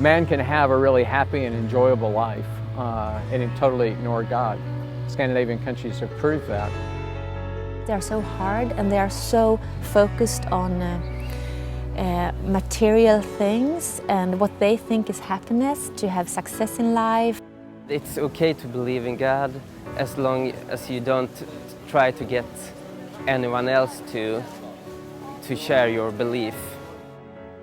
man can have a really happy and enjoyable life and totally ignore God. Scandinavian countries have proved that. They are so hard and they are so focused on material things and what they think is happiness, to have success in life. It's okay to believe in God as long as you don't try to get anyone else to share your belief.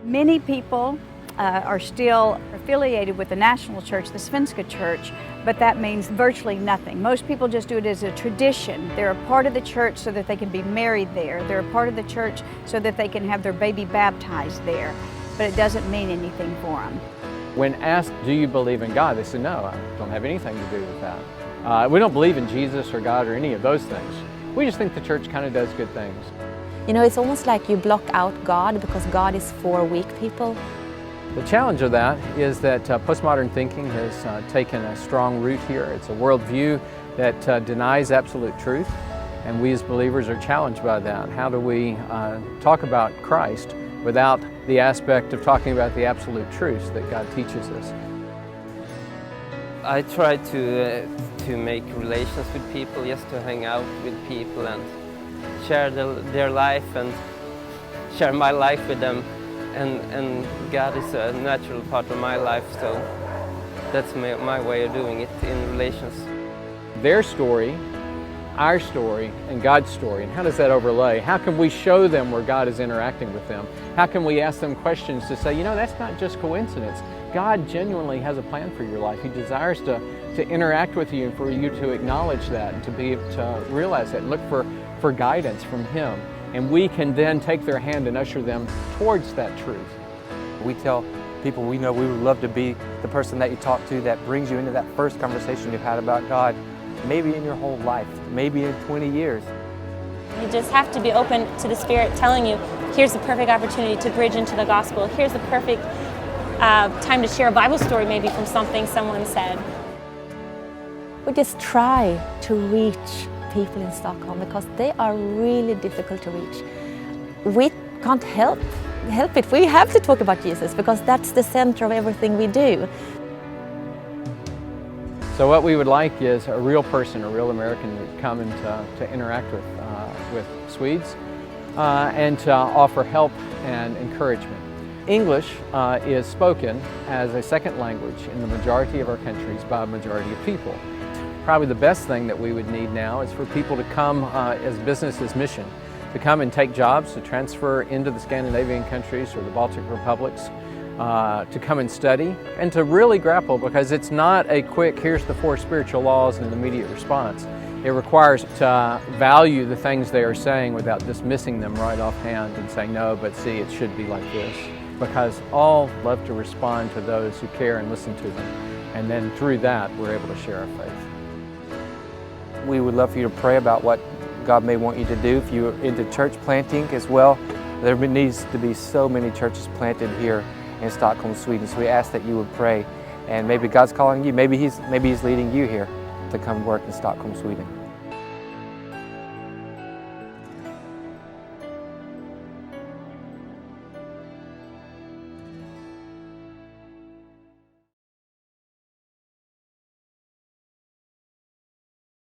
Many people are still affiliated with the national church, the Svenska church, but that means virtually nothing. Most people just do it as a tradition. They're a part of the church so that they can be married there. They're a part of the church so that they can have their baby baptized there, but it doesn't mean anything for them. When asked, do you believe in God? They said, no, I don't have anything to do with that. We don't believe in Jesus or God or any of those things. We just think the church kind of does good things. You know, it's almost like you block out God because God is for weak people. The challenge of that is that postmodern thinking has taken a strong root here. It's a worldview that denies absolute truth, and we as believers are challenged by that. How do we talk about Christ without the aspect of talking about the absolute truths that God teaches us? I try to make relations with people, just to hang out with people and share their life and share my life with them. And God is a natural part of my life, so that's my way of doing it in relations. Their story, our story, and God's story, and how does that overlay? How can we show them where God is interacting with them? How can we ask them questions to say, you know, that's not just coincidence. God genuinely has a plan for your life. He desires to interact with you and for you to acknowledge that and to be able to realize that and look for guidance from Him. And we can then take their hand and usher them towards that truth. We tell people we know we would love to be the person that you talk to that brings you into that first conversation you've had about God, maybe in your whole life, maybe in 20 years. You just have to be open to the Spirit telling you, here's the perfect opportunity to bridge into the gospel. Here's the perfect time to share a Bible story maybe from something someone said. We just try to reach people in Stockholm because they are really difficult to reach. We can't help it. We have to talk about Jesus because that's the center of everything we do. So what we would like is a real person, a real American to come and to interact with Swedes and to offer help and encouragement. English is spoken as a second language in the majority of our countries by a majority of people. Probably the best thing that we would need now is for people to come as business as mission, to come and take jobs, to transfer into the Scandinavian countries or the Baltic republics, to come and study, and to really grapple, because it's not a quick, here's the 4 spiritual laws and an immediate response. It requires to value the things they are saying without dismissing them right offhand and saying, no, but see, it should be like this. Because all love to respond to those who care and listen to them. And then through that, we're able to share our faith. We would love for you to pray about what God may want you to do. If you're into church planting as well, there needs to be so many churches planted here in Stockholm, Sweden. So we ask that you would pray, and maybe God's calling you, maybe He's leading you here to come work in Stockholm, Sweden.